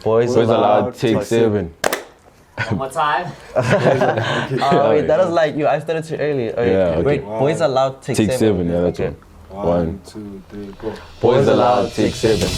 Boyz Aloud, take 7. One more time. Wait, that was like I started too early. Wait, Boyz Aloud, take 7. Yeah, that's okay. One, 2, 3, go. Boyz Aloud, take 7.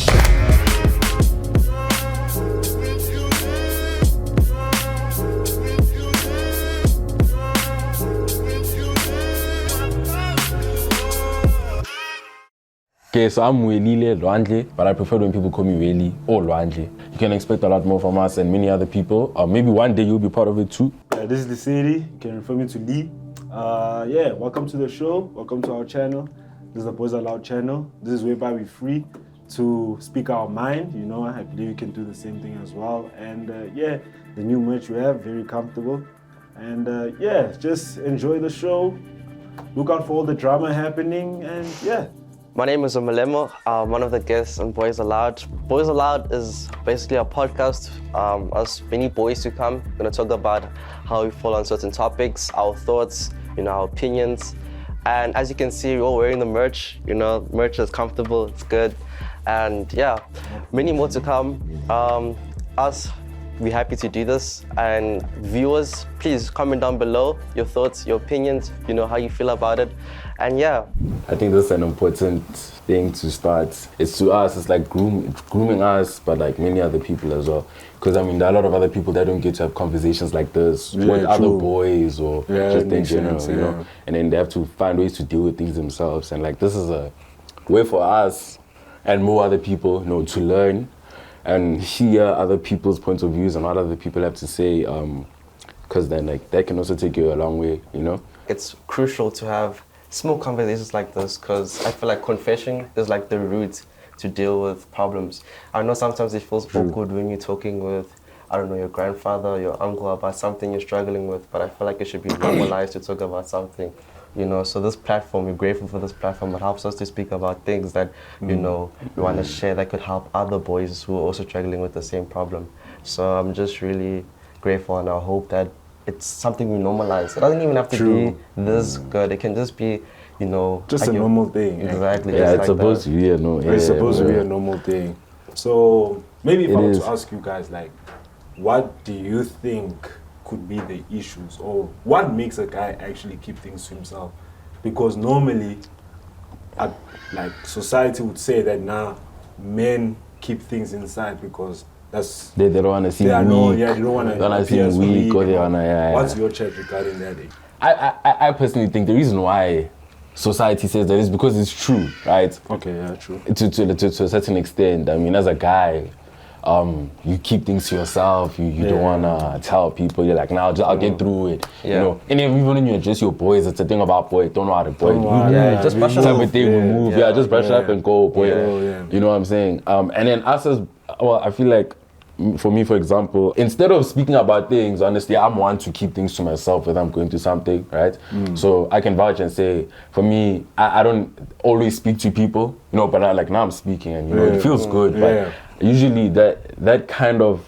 Okay, so I'm Welile Lwandle, but I prefer when people call me Weli or Lwandle. You can expect a lot more from us and many other people. Maybe one day you'll be part of it too. Yeah, this is the city. You can refer me to Lee. Welcome to the show. Welcome to our channel. This is the Boyz Aloud channel. This is whereby we're free to speak our mind. You know, I believe you can do the same thing as well. And the new merch we have, very comfortable. And just enjoy the show. Look out for all the drama happening and My name is Omalemo. I'm one of the guests on Boyz Aloud. Boyz Aloud is basically a podcast. Us many boys to come. We're gonna talk about how we feel on certain topics, our thoughts, our opinions. And as you can see, we're all wearing the merch. Merch is comfortable, it's good. And many more to come. We're happy to do this. And viewers, please comment down below your thoughts, your opinions, how you feel about it. And I think this is an important thing to start. It's to us, it's like grooming us, but like many other people as well. Because there are a lot of other people that don't get to have conversations like this with other boys or just in general, And then they have to find ways to deal with things themselves. And like this is a way for us and more other people, to learn and hear other people's points of views and what other people have to say. Because then that can also take you a long way, It's crucial to have small conversations like this because I feel like confession is like the route to deal with problems. I know sometimes it feels awkward when you're talking with, your grandfather, your uncle about something you're struggling with, but I feel like it should be normalized to talk about something, So this platform, we're grateful for this platform. It helps us to speak about things that, we want to share that could help other boys who are also struggling with the same problem. So I'm just really grateful and I hope that it's something we normalize. It doesn't even have to be this good. It can just be, just a normal thing. Exactly. Yeah, it's supposed to be a normal. It's supposed to be a normal thing. So maybe if I were to ask you guys, what do you think could be the issues, or what makes a guy actually keep things to himself? Because normally, society would say that men keep things inside because they don't want to seem weak. They don't want to seem weak. Or they wanna, What's your check regarding that? I personally think the reason why society says that is because it's true, right? Okay, yeah, true. To a certain extent. As a guy, you keep things to yourself. You don't wanna tell people. You're like, I'll get through it. And even when you address your boys, it's a thing about boy. Don't know how to boy. Just brush it up. Move. Just brush it up and go, boy. You know what I'm saying? And then us as I feel like. For me, for example, instead of speaking about things, honestly, I'm one to keep things to myself if I'm going through something, right? So I can vouch and say, for me, I don't always speak to people, but now I'm speaking and, it feels good. But usually that kind of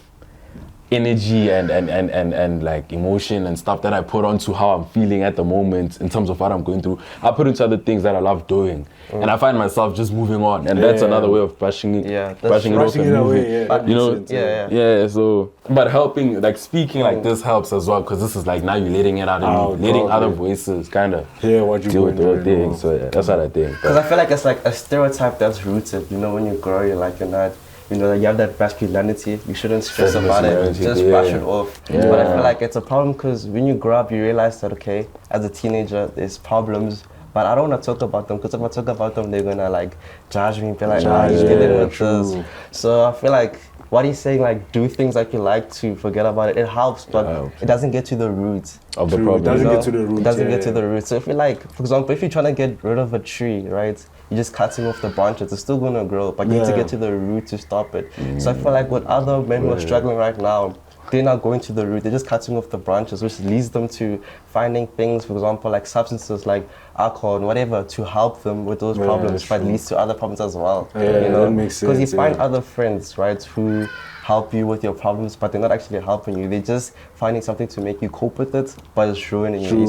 energy and like emotion and stuff that I put onto how I'm feeling at the moment in terms of what I'm going through, I put into other things that I love doing. And I find myself just moving on. And that's another way of brushing it off and moving. So, but helping, speaking like this helps as well, because this is now you're letting it out and letting other voices kind of deal with your things. So that's what I think. Because I feel like it's like a stereotype that's rooted, when you grow, you're like, you're not, you have that masculinity, you shouldn't stress about it, just brush it off. But I feel like it's a problem because when you grow up, you realize that, okay, as a teenager, there's problems, but I don't want to talk about them because if I talk about them, they're going to judge me, be like, he's dealing with this. So I feel like what he's saying, do things that you like to forget about it. It helps, but it doesn't get to the root of the problem. It doesn't get to the root. It doesn't get to the root. So if you for example, if you're trying to get rid of a tree, right? You're just cutting off the branches. It's still going to grow, but you need to get to the root to stop it. So I feel like with other men who are struggling right now, they're not going to the root. They're just cutting off the branches, which leads them to finding things, for example, like substances like alcohol and whatever, to help them with those problems, but leads to other problems as well. That makes sense. Because you find other friends, right, who help you with your problems, but they're not actually helping you. They're just finding something to make you cope with it, but it's ruining you. True.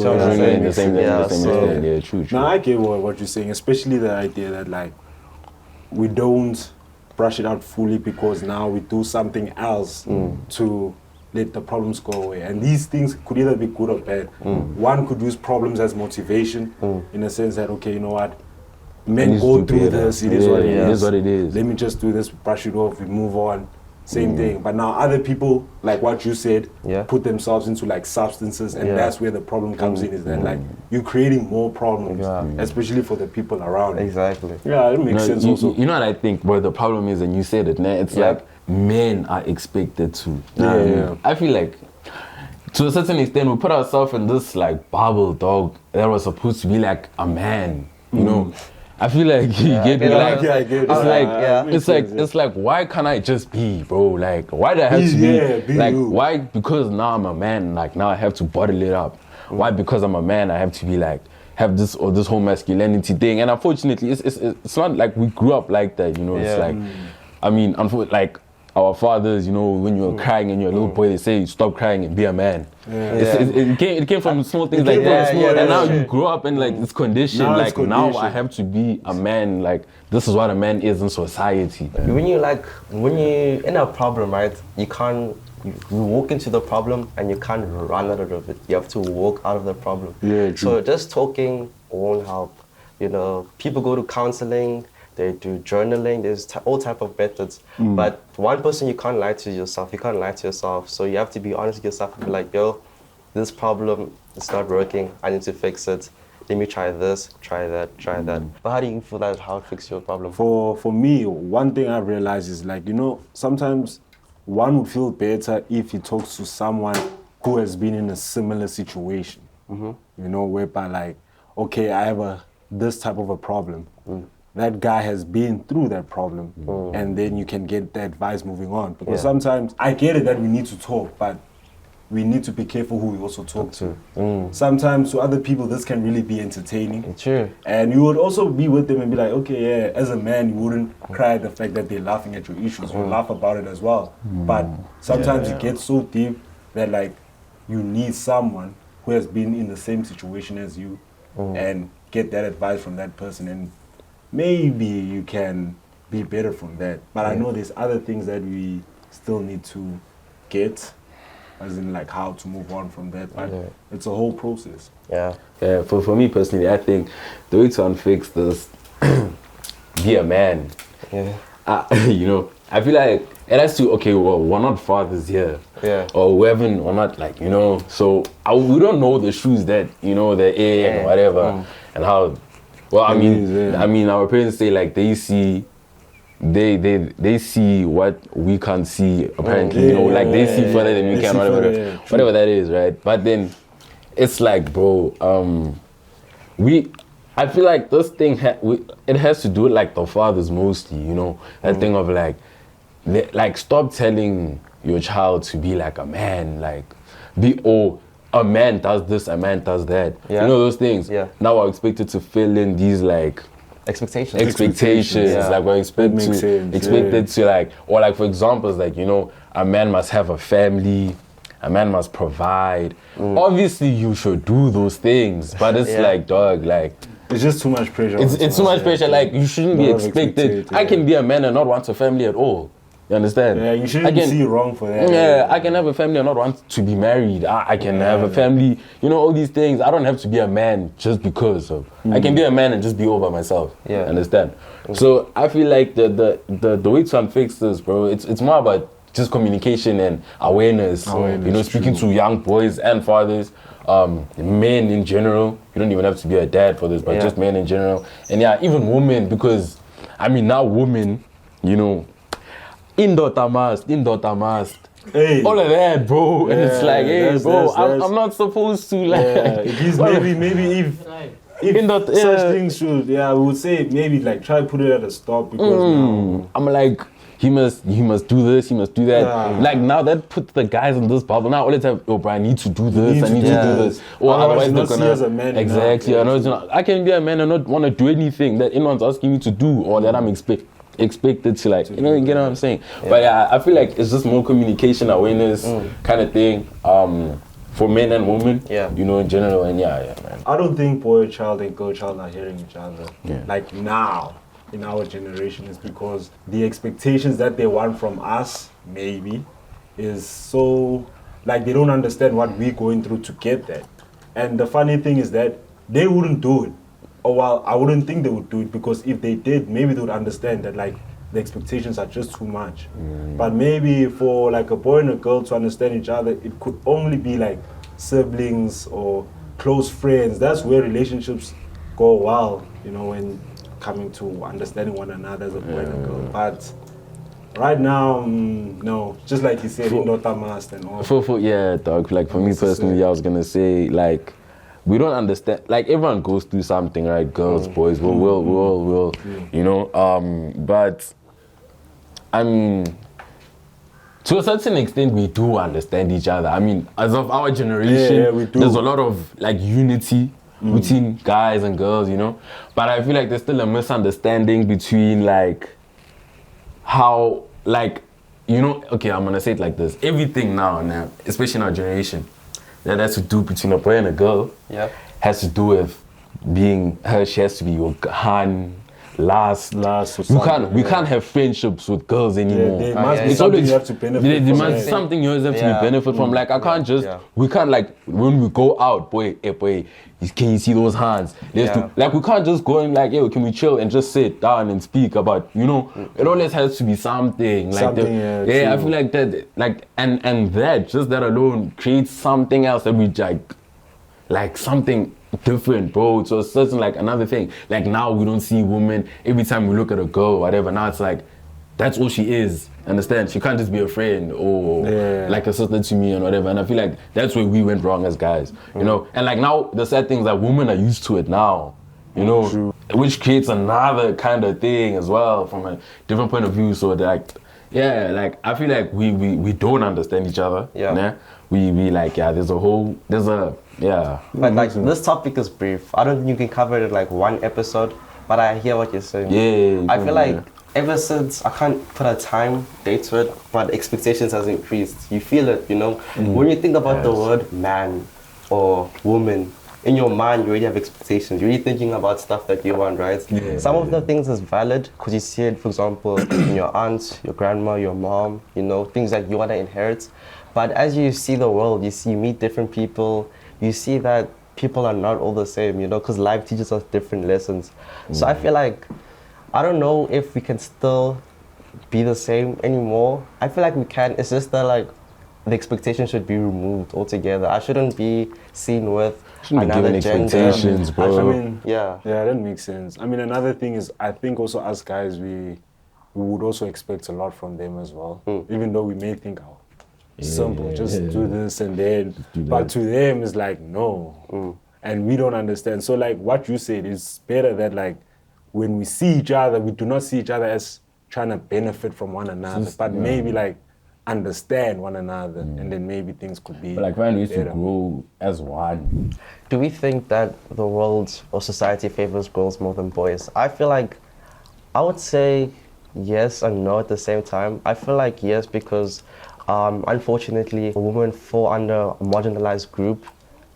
Now I get what you're saying, especially the idea that we don't brush it out fully because now we do something else to let the problems go away. And these things could either be good or bad. One could use problems as motivation in a sense that, okay, you know what, men go through this, it is what it is. It is what it is. Let me just do this, brush it off, we move on. Same thing. But now other people, like what you said, put themselves into like substances, and that's where the problem comes in, is that like you're creating more problems, especially for the people around. Exactly. Yeah, it makes sense also. You know what I think, but the problem is, and you said it, man, it's like men are expected to. I feel like to a certain extent we put ourselves in this like bubble, dog, that was supposed to be like a man, you know. I feel like you get me, like it's like why can't I just be, bro? Like why do I have to be like you. Why? Because now I'm a man, like now I have to bottle it up. Why? Because I'm a man, I have to be like have this or this whole masculinity thing. And unfortunately, it's not like we grew up like that, you know. It's like, I mean, like our fathers, you know, when you're crying and you're a little boy, they say stop crying and be a man. It came from small things like that. And now you grow up in like this condition, now I have to be a man, like this is what a man is in society. When you're in a problem, right, you walk into the problem and you can't run out of it. You have to walk out of the problem. So just talking won't help. You know, people go to counseling, they do journaling, there's all type of methods. But one person, you can't lie to yourself. You can't lie to yourself. So you have to be honest with yourself and be like, yo, this problem is not working. I need to fix it. Let me try this, try that, try that. But how do you feel that how to fix your problem? For me, one thing I've realized is like, you know, sometimes one would feel better if he talks to someone who has been in a similar situation. You know, whereby like, okay, I have this type of a problem. That guy has been through that problem, and then you can get the advice moving on. Because sometimes, I get it that we need to talk, but we need to be careful who we also talk to. Sometimes to other people, this can really be entertaining. True. And you would also be with them and be like, okay, yeah, as a man, you wouldn't cry at the fact that they're laughing at your issues. You laugh about it as well. But sometimes it gets so deep that like, you need someone who has been in the same situation as you and get that advice from that person, and maybe you can be better from that. But I know there's other things that we still need to get, as in like how to move on from that. But it's a whole process. For me personally, I think the way to unfix this, be a man. You know, I feel like it has to, okay, well, we're not fathers here. Or we're not like, you know, so we don't know the shoes that, you know, they're in and whatever, and how. Well, I mean, our parents say like they see what we can't see. Apparently, you know, like they see further than we can, whatever that is, right? But then, it's like, bro, I feel like this thing it has to do with like the fathers mostly, you know, that thing of like stop telling your child to be like a man, like a man does this, a man does that. You know those things. Now we're expected to fill in these like expectations. Like we're expected to like, or like for example, it's like, you know, a man must have a family, a man must provide. Obviously you should do those things, but it's like, dog, like it's just too much pressure. It's too much pressure. Like you shouldn't be expected. I can be a man and not want a family at all. You understand? Yeah, you shouldn't see wrong for that. Yeah, I can have a family and not want to be married. I can have a family, you know, all these things. I don't have to be a man just because of. I can be a man and just be all by myself. Understand? So I feel like the way to unfix this, bro, it's more about just communication and awareness. You know, speaking to young boys and fathers, men in general. You don't even have to be a dad for this, but just men in general. And even women, because I mean now women, you know, Indota must. All of that, bro. And it's like, hey, bro, I'm not supposed to like. Maybe if such things should, we would say maybe like try to put it at a stop, because now I'm like, he must do this, he must do that. Like now that puts the guys in this bubble. Now all the time, oh, bro, I need to do this, I need to do this. Or otherwise they're gonna. As a man exactly. I can be a man and not want to do anything that anyone's asking me to do or that I'm expected to, like, you know, you get what I'm saying? But I feel like it's just more communication awareness kind of thing for men and women, you know, in general. And man, I don't think boy child and girl child are hearing each other like now. in our generation is because the expectations that they want from us, maybe, is so, like, they don't understand what we're going through to get that. And the funny thing is that they wouldn't do it. Or well, I wouldn't think they would do it, because if they did, maybe they would understand that, like, the expectations are just too much. But maybe for like a boy and a girl to understand each other, it could only be like siblings or close friends. That's where relationships go well, you know, when coming to understanding one another as a boy and a girl. But right now, no, just like you said, Indota must and all. Yeah, dog. Like for me personally, I was gonna say, like, we don't understand. Like, everyone goes through something, right? Girls, boys, we'll, you know. But I mean, to a certain extent, we do understand each other. I mean, as of our generation, we do. There's a lot of like unity between guys and girls, you know. But I feel like there's still a misunderstanding between like how, like, you know, okay, I'm gonna say it like this. Everything now, especially in our generation, that has to do between a boy and a girl, has to do with being her. She has to be your hand, last. We can't have friendships with girls anymore. There must be something you have to benefit from. There must be something you have to benefit from. Like, I can't just, we can't, like, when we go out, boy, can you see those hands? Like, we can't just go and like, yo, can we chill and just sit down and speak about, you know, it always has to be something. Like, I feel like that, like, and that, just that alone creates something else that we like something different, bro. So it's certain, like, another thing. Like, now we don't see women, every time we look at a girl, whatever, now it's like, that's all she is. Understand? She can't just be a friend or like a sister to me and whatever. And I feel like that's where we went wrong as guys, you know? And like now, the sad thing is that women are used to it now, you know? Which creates another kind of thing as well from a different point of view. So like, like, I feel like we don't understand each other. We like, but like, this topic is brief. I don't think you can cover it in like one episode, but I hear what you're saying. I feel like ever since, I can't put a time date to it, but expectations has increased. You feel it, you know? When you think about the word man or woman, in your mind you already have expectations. You're already thinking about stuff that you want, right? Some of the things is valid because you see it, for example, in your aunt, your grandma, your mom, you know, things that you want to inherit. But as you see the world, you meet different people, you see that people are not all the same, you know, because life teaches us different lessons. So I feel like, I don't know if we can still be the same anymore. I feel like we can. It's just that, like, the expectation should be removed altogether. I shouldn't be seen with another gender. Expectations, bro. I mean, yeah, that makes sense. I mean, another thing is, I think also as guys, we would also expect a lot from them as well. Even though we may think, oh, simple, just do this and then. But to them, it's like, no. And we don't understand. So, like, what you said is better that, like, when we see each other, we do not see each other as trying to benefit from one another, but maybe like understand one another, and then maybe things could be. But like, when we used to grow as one. Do we think that the world or society favors girls more than boys? I feel like, I would say yes and no at the same time. I feel like yes because unfortunately women fall under a marginalized group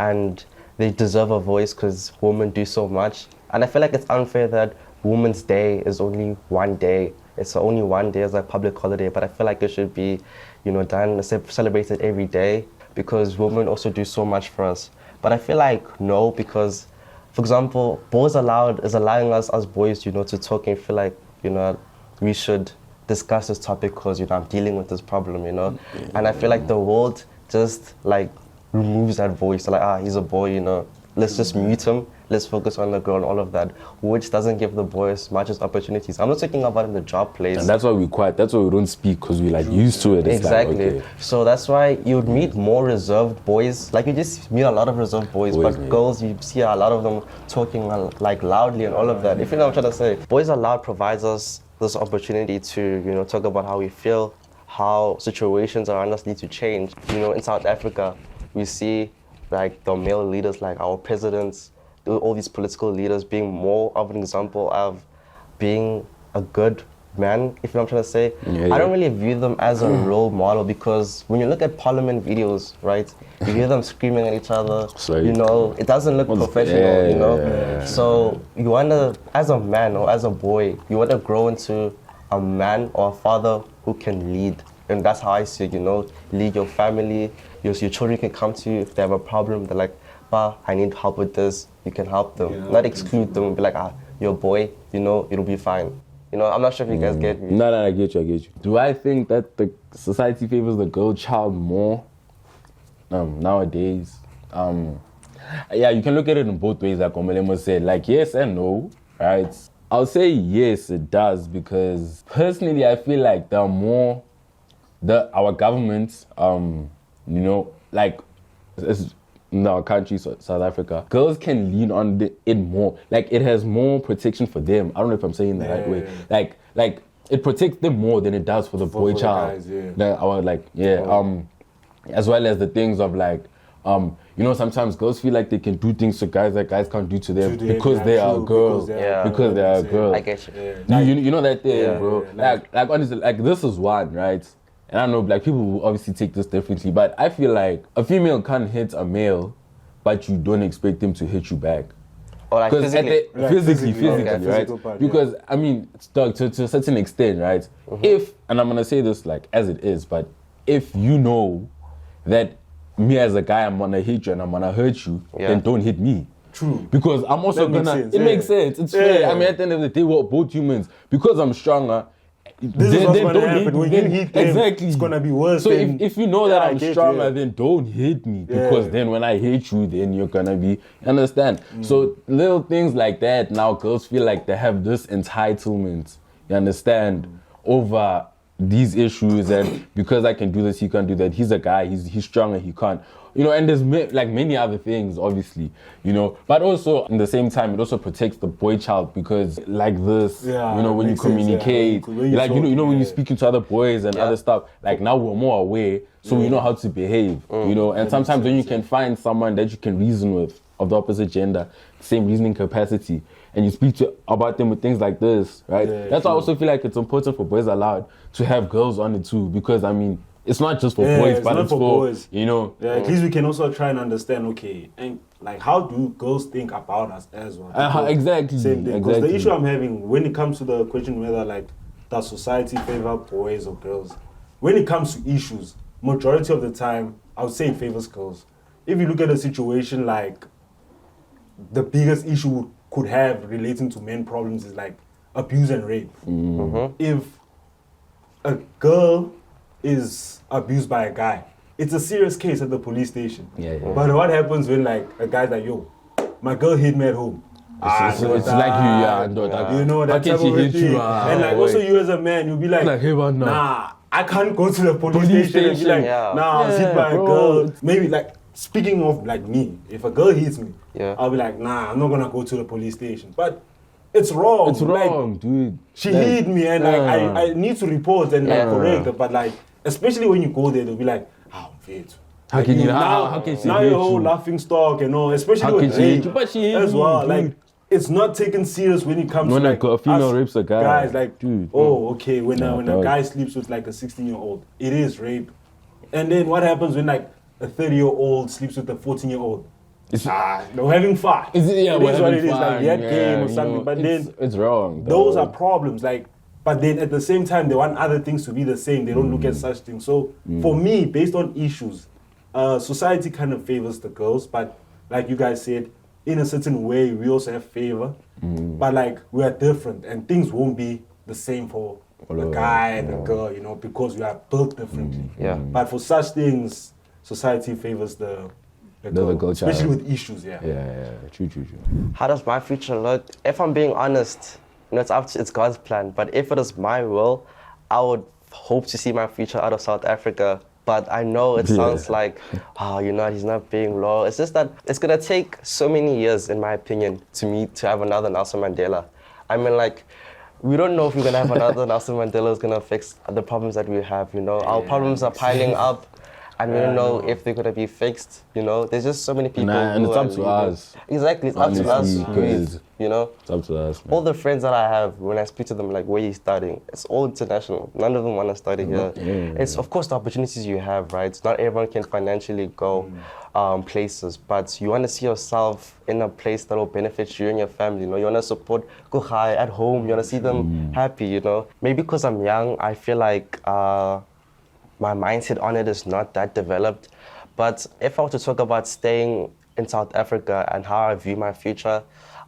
and they deserve a voice because women do so much. And I feel like it's unfair that Women's Day is only one day. It's only one day as a public holiday, but I feel like it should be, you know, done, celebrated every day because women also do so much for us. But I feel like no, because, for example, Boyz Aloud is allowing us as boys, you know, to talk and feel like, you know, we should discuss this topic because, you know, I'm dealing with this problem, you know. And I feel like the world just like removes that voice, like, he's a boy, you know, let's just mute him. Let's focus on the girl and all of that, which doesn't give the boys much as opportunities. I'm not talking about in the job place. And that's why we quiet. That's why we don't speak, because we like used to it. It's exactly. Like, okay. So that's why you'd meet more reserved boys. Like, you just meet a lot of reserved boys, but girls, you see a lot of them talking like loudly and all of that. If you know what I'm trying to say. Boyz Aloud provides us this opportunity to, you know, talk about how we feel, how situations around us need to change. You know, in South Africa, we see like the male leaders, like our presidents, all these political leaders being more of an example of being a good man, if you know what I'm trying to say. Yeah, I don't really view them as a role model because when you look at parliament videos, right, you hear them screaming at each other, you know, it doesn't look professional, you know. So you want to, as a man or as a boy, you want to grow into a man or a father who can lead. And that's how I see it, you know, lead your family, your children can come to you if they have a problem, they're like, "Pa, I need help with this," you can help them, not exclude them, be like, "You're a boy, you know, it'll be fine." You know, I'm not sure if you guys get me. No, I get you. Do I think that the society favors the girl child more nowadays? Yeah, you can look at it in both ways, like Omelemo said, like yes and no, right? I'll say yes, it does, because personally I feel like there are more, our government, you know, like in our country, South Africa, girls can lean on it more. Like it has more protection for them. I don't know if I'm saying the right way. Like it protects them more than it does for the boy child. Guys, as well as the things of like, you know, sometimes girls feel like they can do things to guys that guys can't do to them because they are girls. Because they are girls. I get you. You know that thing, bro. Like honestly, like this is one, right? And I know like people will obviously take this differently, but I feel like a female can't hit a male, but you don't expect them to hit you back. Or like physically. Physically, Okay. right? Part, because I mean, to a certain extent, right? If, and I'm gonna say this like as it is, but if you know that me as a guy, I'm gonna hit you and I'm gonna hurt you, then don't hit me. True. Because I'm also That gonna. makes sense, It makes sense. It's fair. I mean, at the end of the day, we're both humans. Because I'm stronger. This is what's gonna happen. When you hit them, exactly. it's gonna be worse. So if you know that I'm stronger, you. then don't hit me. Because then when I hit you, then you're gonna be, you understand? So little things like that, now girls feel like they have this entitlement, you understand, over these issues, and because I can do this, he can't do that. He's a guy, he's stronger, he can't. You know, and there's like many other things, obviously, you know. But also, at the same time, it also protects the boy child because, like this, you know, when you communicate, when you like, talk, you know, when you're speaking to other boys and other stuff, like now we're more aware, so we know how to behave, you know. And sometimes when you can find someone that you can reason with of the opposite gender, same reasoning capacity, and you speak about them with things like this, right? That's why I also feel like it's important for Boyz Aloud to have girls on it too, because I mean, it's not just for boys, but it's for boys. You know. Yeah, at least we can also try and understand. Okay, and like, how do girls think about us as well? Exactly. Same thing. Because the issue I'm having when it comes to the question whether like does society favor boys or girls, when it comes to issues, majority of the time I would say it favors girls. If you look at a situation like the biggest issue could have relating to men problems is like abuse and rape. If a girl is abused by a guy, it's a serious case at the police station. But what happens when like a guy's like, yo, my girl hit me at home? It's like you know, that type of a thing. And like also you as a man, you'll be like, hey, man, nah, I can't go to the police station and be like, nah, I was hit by a girl. Maybe like, speaking of like me, if a girl hits me, I'll be like, nah, I'm not gonna go to the police station. But it's wrong. It's wrong, like, dude. She hit me and like I need to report and like correct her. But like, especially when you go there, they'll be like, how how can you how can she now your whole laughing stock and all, especially with rape but she as well. Like, it's not taken serious when it comes to like a female rapes a guy. Guys, like, dude, oh, okay, when a guy sleeps with like a 16-year-old, it is rape. And then what happens when like a 30-year-old sleeps with a 14-year-old? They're having fun. It is what it is, like that game or something. But then it's wrong. Those are problems. Like, but then at the same time, they want other things to be the same. They don't look at such things. So for me, based on issues, society kind of favors the girls. But like you guys said, in a certain way, we also have favor. But like, we are different, and things won't be the same for the guy and the girl, you know, because we are built differently. But for such things, society favors the girl, especially with issues. True. How does my future look? If I'm being honest, you know, it's God's plan. But if it is my will, I would hope to see my future out of South Africa. But I know it sounds like, you know, he's not being loyal. It's just that it's gonna take so many years, in my opinion, to have another Nelson Mandela. I mean, like, we don't know if we're gonna have another Nelson Mandela who's gonna fix the problems that we have. You know, our problems are piling up. and we don't know if they're gonna be fixed. You know, there's just so many people. And who it's are up to leaving. us. Exactly, it's up to us. Honestly, 'cause You know, it's up to us, man. all the friends that I have, when I speak to them, like, where you studying? It's all international. None of them want to study here. It's, of course, the opportunities you have, right? Not everyone can financially go places, but you want to see yourself in a place that will benefit you and your family. You know, you want to support Kuhai at home. You want to see them happy, you know. Maybe because I'm young, I feel like my mindset on it is not that developed. But if I were to talk about staying in South Africa and how I view my future,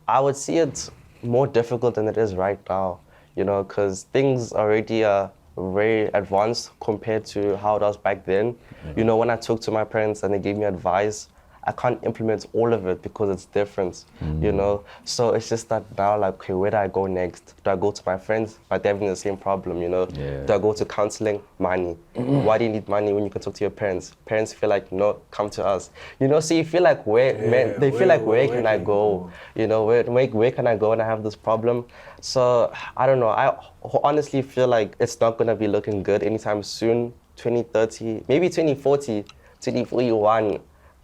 I would see it more difficult than it is right now, you know, because things already are very advanced compared to how it was back then. You know, when I talked to my parents and they gave me advice, I can't implement all of it because it's different, you know. So it's just that now, like, okay, where do I go next? Do I go to my friends, but they're having the same problem, you know? Do I go to counseling? Money. Why do you need money when you can talk to your parents? Parents feel like, no, come to us. You know, so you feel like, where can I go? You know, where can I go when I have this problem? So, I don't know. I honestly feel like it's not going to be looking good anytime soon. 2030, maybe 2040, 2041.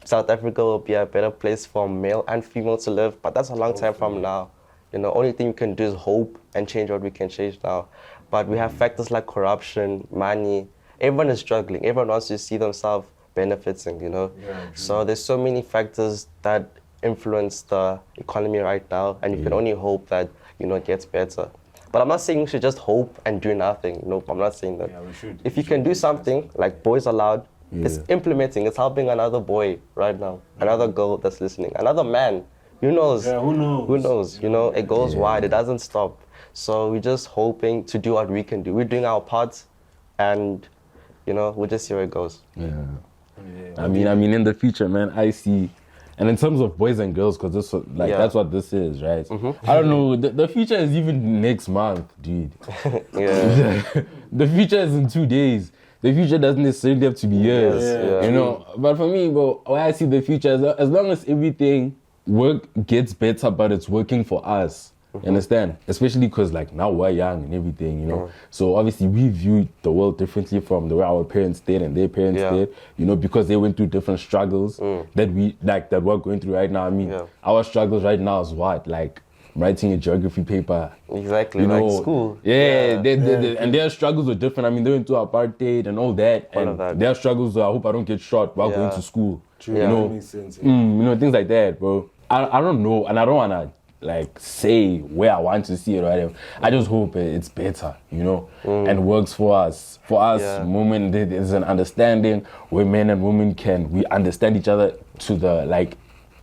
South Africa will be a better place for male and female to live, but that's a long time from now. You know, only thing we can do is hope and change what we can change now. But we have factors like corruption, money. Everyone is struggling. Everyone wants to see themselves benefiting, you know. So there's so many factors that influence the economy right now, and you can only hope that, you know, it gets better. But I'm not saying we should just hope and do nothing. No, I'm not saying that. Yeah, we should. If you can do something like Boyz Aloud, it's implementing, it's helping another boy right now, another girl that's listening, another man. Who knows? Yeah, who knows? Who knows? You know, it goes wide, it doesn't stop. So we're just hoping to do what we can do. We're doing our part, and, you know, we'll just see where it goes. I mean, in the future, man, I see. And in terms of boys and girls, because this, like, that's what this is, right? I don't know. The future is even next month, dude. The future is in 2 days. The future doesn't necessarily have to be years, you know. But for me, bro, when I see the future, as long as everything gets better, but it's working for us. You understand? Especially because, like, now we're young and everything, you know. So obviously we view the world differently from the way our parents did and their parents did, you know, because they went through different struggles that we're going through right now. I mean, our struggles right now is what, like, writing a geography paper. Exactly, you know, like school. And their struggles are different. I mean, they went through apartheid and all that. And their struggles are, I hope I don't get shot while going to school. True. You know, That makes sense. you know, things like that, bro. I don't know, and I don't want to, like, say where I want to see it or whatever. I just hope it's better, you know, and works for us. For us, women, there's an understanding where men and women we understand each other to the, like,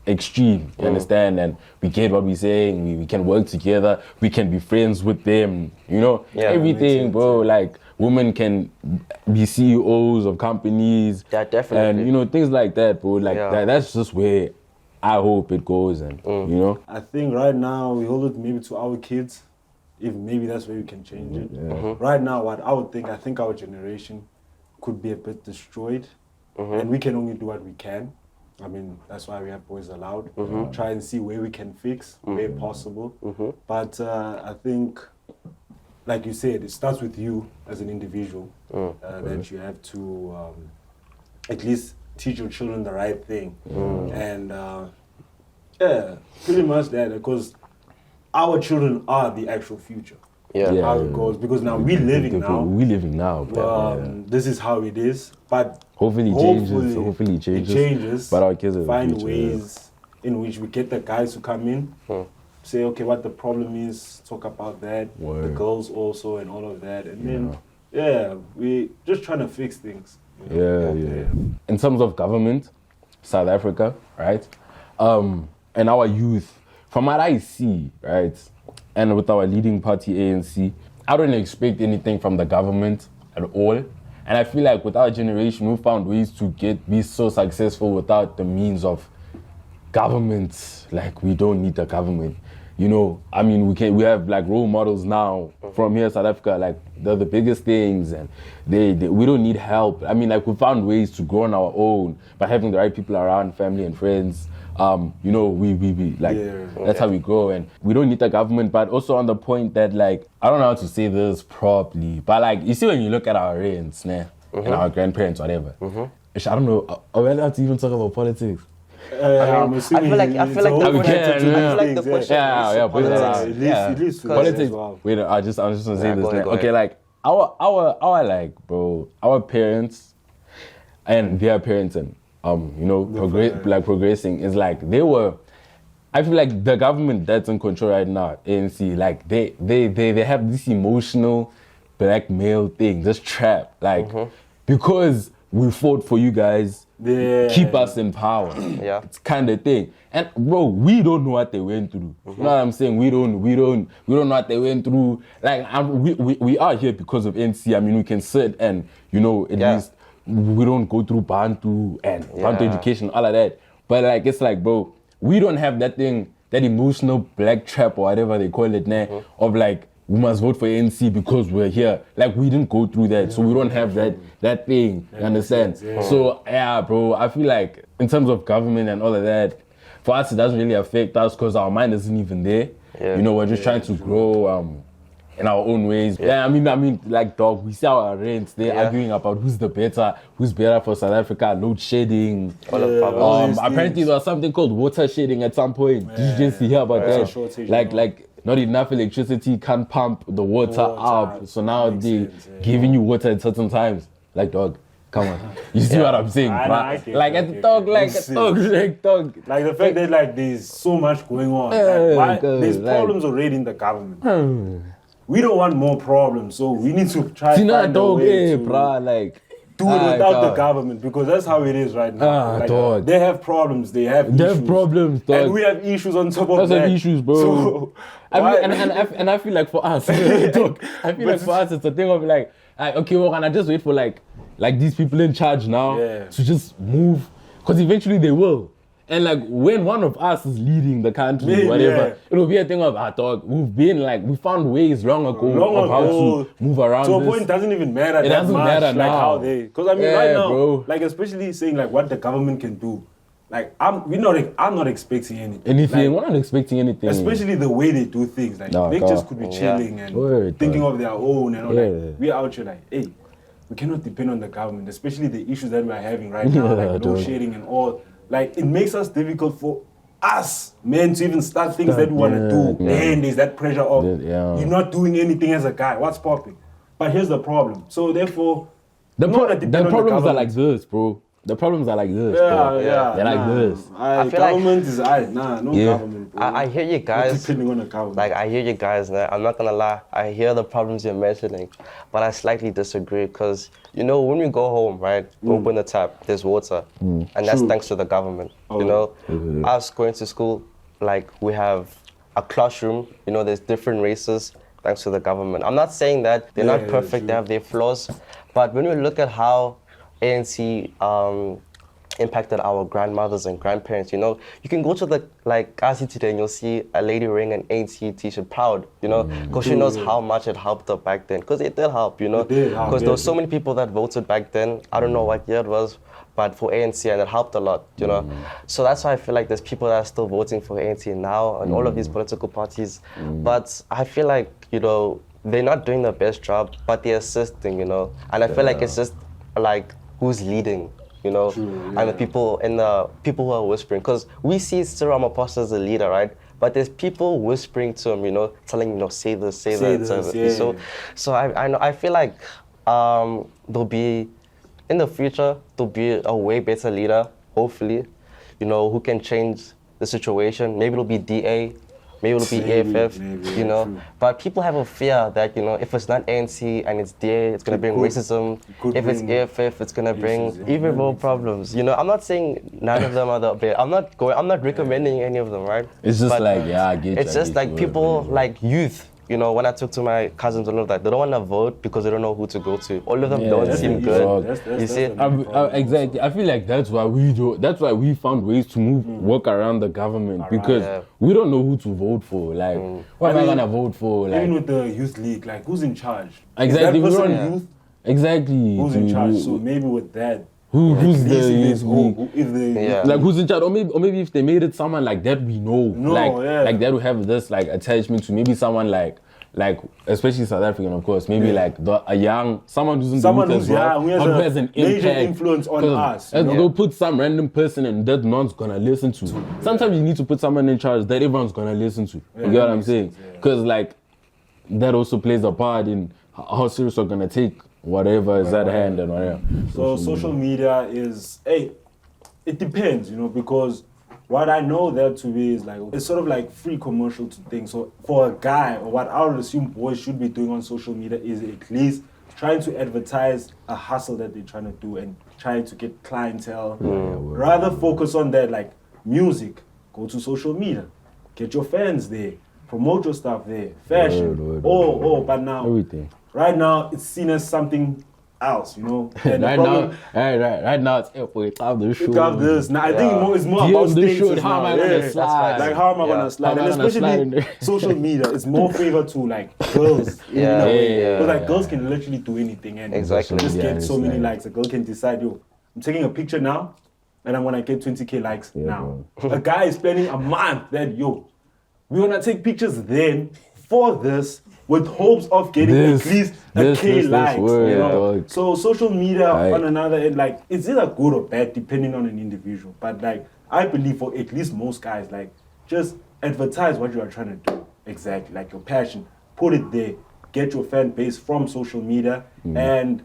extreme, you understand, and we get what we're saying, we can work together, we can be friends with them, you know, everything, bro. Like, women can be CEOs of companies, definitely, and, you know, things like that, bro. Like, that's just where I hope it goes, and you know, I think right now we hold it maybe to our kids, if maybe that's where we can change it. Right now, what I think our generation could be a bit destroyed, and we can only do what we can. I mean, that's why we have Boyz Aloud. Try and see where we can fix, where possible. But I think, like you said, it starts with you as an individual, that you have to at least teach your children the right thing. And pretty much that, because our children are the actual future. How it goes, because now we're living now. This is how it is, but hopefully it changes. But our kids find ways in which we get the guys to come in, say, okay, what the problem is, talk about that, the girls also, and all of that, and then we just trying to fix things. In terms of government, South Africa, right, and our youth, from what I see, right, and with our leading party, ANC, I don't expect anything from the government at all. And I feel like with our generation, we found ways to be so successful without the means of government. Like, we don't need the government. You know, I mean, we have, like, role models now from here, South Africa, like, they're the biggest things, and we don't need help. I mean, like, we found ways to grow on our own by having the right people around, family and friends. You know, we like, that's how we grow, and we don't need the government. But also on the point that, like, I don't know how to say this properly, but, like, you see when you look at our parents, and our grandparents, whatever, I don't know. Are we allowed to even talk about politics? I'm assuming I feel like the question. Yeah, Boyz Aloud. It leads to Politics. as well. Wait, I'm just gonna say Yeah, this. go ahead, Like, go okay, ahead. like our bro, our parents and their parents and progressing is like they were. I feel like the government that's in control right now, ANC, like they have this emotional blackmail thing, this trap, like because we fought for you guys, keep us in power. Yeah. It's kind of thing. And bro, we don't know what they went through. You know what I'm saying? We don't know what they went through. Like we are here because of NC. I mean, we can sit and at least we don't go through Bantu and Bantu education, all of that. But like it's like, bro, we don't have that thing, that emotional black trap or whatever they call it now, of like we must vote for ANC because we're here. Like we didn't go through that, so we don't have that thing. You understand? So yeah, bro, I feel like in terms of government and all of that, for us it doesn't really affect us because our mind isn't even there. Yeah. We're just trying to grow in our own ways. Yeah, I mean, like dog, we see our rents. They're arguing about who's better for South Africa. Load shedding. Apparently there was something called water shedding at some point. Did you just hear about that? Like not enough electricity, can't pump the water up. So now they're giving you water at certain times. Like dog, come on. You see what I'm saying, bro? Like at the dog, like dog. Like the fact that like there's so much going on. There's problems already in the government. We don't want more problems, so we need to try to find a way to do it without the government, because that's how it is right now. They have problems, they have problems, dog. And we have issues on top of that. That's have issues, bro. So, I feel like for us, dog, it's a thing of like okay, well, can I just wait for like these people in charge now to just move? Because eventually they will. And like when one of us is leading the country, it'll be a thing of dog. We found ways long ago of how to move around. To a point, it doesn't even matter. It doesn't matter now. How they, because I mean, right now, bro. like especially saying like what the government can do. Like I'm not expecting anything. We're not expecting anything. Especially the way they do things. Like they just could be chilling and thinking of their own and all that. We're out here like, hey, we cannot depend on the government, especially the issues that we're having right now, like load shedding and all. Like it makes us difficult for us men to even start things that we want to do. Then there's that pressure of you're not doing anything as a guy. What's popping? But here's the problem. So therefore, the problems are like this, bro. The problems are like this. They're like this. I feel government is government. Bro. I hear you guys. Depending on the government. Like I hear you guys. I'm not gonna lie. I hear the problems you're mentioning, but I slightly disagree because when we go home, right, open the tap, there's water, and that's thanks to the government. Us going to school, like we have a classroom. There's different races thanks to the government. I'm not saying that they're not perfect. They have their flaws, but when we look at how ANC impacted our grandmothers and grandparents, you can go to the Kasi today and you'll see a lady wearing an ANC t-shirt proud, because she knows how much it helped her back then, because it did help, because there were so many people that voted back then. I don't know what year it was, but for ANC, and it helped a lot, So that's why I feel like there's people that are still voting for ANC now and all of these political parties, but I feel like, they're not doing the best job, but they're assisting, and I feel like it's just like who's leading, and the people who are whispering, because we see Cyril Ramaphosa as a leader, right? But there's people whispering to him, telling him, say this, say that. So I feel like there'll be in the future there'll be a way better leader, hopefully, who can change the situation. Maybe it'll be DA. Maybe it'll be AFF, true. But people have a fear that, if it's not ANC and it's DA, it's going to bring racism. If it's AFF, it's going to bring even more problems. I'm not saying none of them are the best. I'm not recommending any of them, right? It's just I get it's just like people, like youth. When I talk to my cousins and all of that, they don't want to vote because they don't know who to go to. All of them don't seem good. You see? Exactly. I feel like that's why we do. That's why we found ways to work around the government, because we don't know who to vote for. Like, what am I gonna vote for? Like, even with the youth league, like who's in charge? Exactly. Is that person youth? Exactly. Who's in charge? So maybe with that. Who's the youth league? Like who's in charge, or maybe if they made it someone like that we know, like that will have this like attachment to maybe someone like like especially South African, of course, maybe like someone who's in the Someone youth who's as well, young, who has but a who has an major impact. influence on 'Cause us, you know? They'll put some random person and that no one's gonna listen to. Sometimes you need to put someone in charge that everyone's gonna listen to. You get what I'm saying? Because like that also plays a part in how serious we're gonna take whatever is at hand and whatever. So social media is, it depends, you know, because what I know that to be is like, it's sort of like free commercial to things. So for a guy, or what I would assume boys should be doing on social media is at least trying to advertise a hustle that they're trying to do and trying to get clientele. Rather focus on that, like music, go to social media, get your fans there, promote your stuff there, fashion, but now, everything. right now it's seen as something else, you know. And Right now it's pick up the shoe. Pick up this. Now I think it's more about the shoe. status How am I now. gonna slide? Like how am I gonna slide? How am I And gonna slide in especially there? social media, it's more favor to like girls. Yeah. Because like girls can literally do anything and Exactly. just Yeah, get it's so many like- likes. A girl can decide, yo, I'm taking a picture now, and I'm gonna get 20k likes now. A guy is spending a month that we're gonna take pictures then for this with hopes of getting at least a K likes. word, You know? dog. So social media Right. on another end, like it's either good or bad depending on an individual. But like I believe for at least most guys, like just advertise what you are trying to do. Exactly, like your passion. Put it there. Get your fan base from social media. And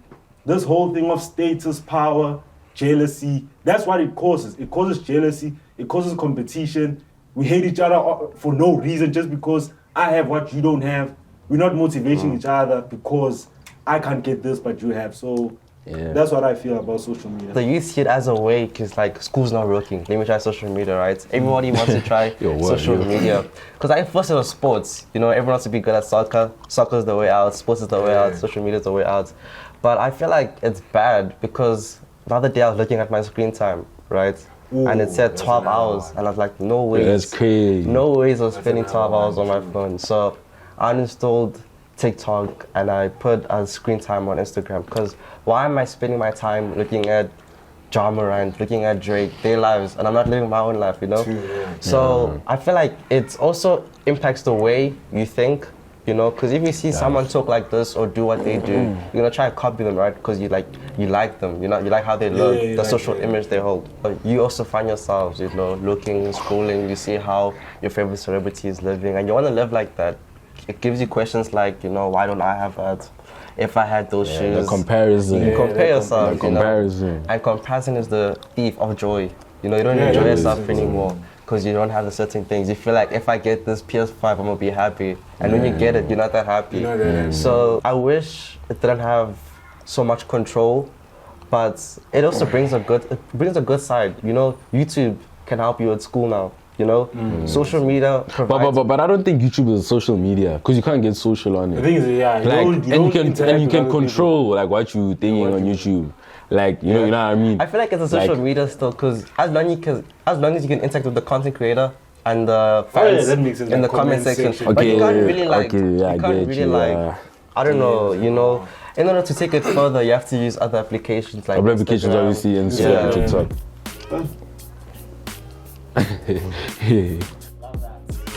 this whole thing of status, power, jealousy, that's what it causes. It causes jealousy, it causes competition. We hate each other for no reason just because I have what you don't have. We're not motivating each other because I can't get this but you have. So that's what I feel about social media. The youth see it as a way because like school's not working. Let me try social media, right? Everybody wants to try social media. Because I first it was sports. You know, everyone wants to be good at soccer. Soccer's the way out. Sports is the way out. Social media's the way out. But I feel like it's bad because the other day I was looking at my screen time, right? And it said 12 hours. And I was like, no ways. That's crazy. No ways I was spending 12 hours on my phone. So I uninstalled TikTok and I put a screen time on Instagram because why am I spending my time looking at Ja Morant, looking at Drake, their lives, and I'm not living my own life, you know? So I feel like it also impacts the way you think, you know, because if you see someone talk like this or do what they do, you're gonna try to copy them, right? Because you like them, you like how they look, the social image they hold. But you also find yourselves, you know, looking, scrolling, you see how your favorite celebrity is living, and you want to live like that. It gives you questions like, you know, why don't I have that? If I had those shoes. The comparison. You compare yourself, The comparison. you know? And comparison is the thief of joy. You know, you don't enjoy yourself anymore because you don't have the certain things. You feel like if I get this PS5, I'm gonna be happy. And when you get it, you're not that happy. So I wish it didn't have so much control, but it also brings a good side. You know, YouTube can help you at school now. You know, social media provides. But I don't think YouTube is social media because you can't get social on it. The thing is, you can control like what you thinking on YouTube. Like you know what I mean. I feel like it's a social media still because as long as you can interact with the content creator and the fans that makes sense, in the like comment comment section, section. but you can't really like I don't know, you know. In order to take it further, you have to use other applications like applications, Instagram. obviously, Instagram, Yeah. TikTok. Love that.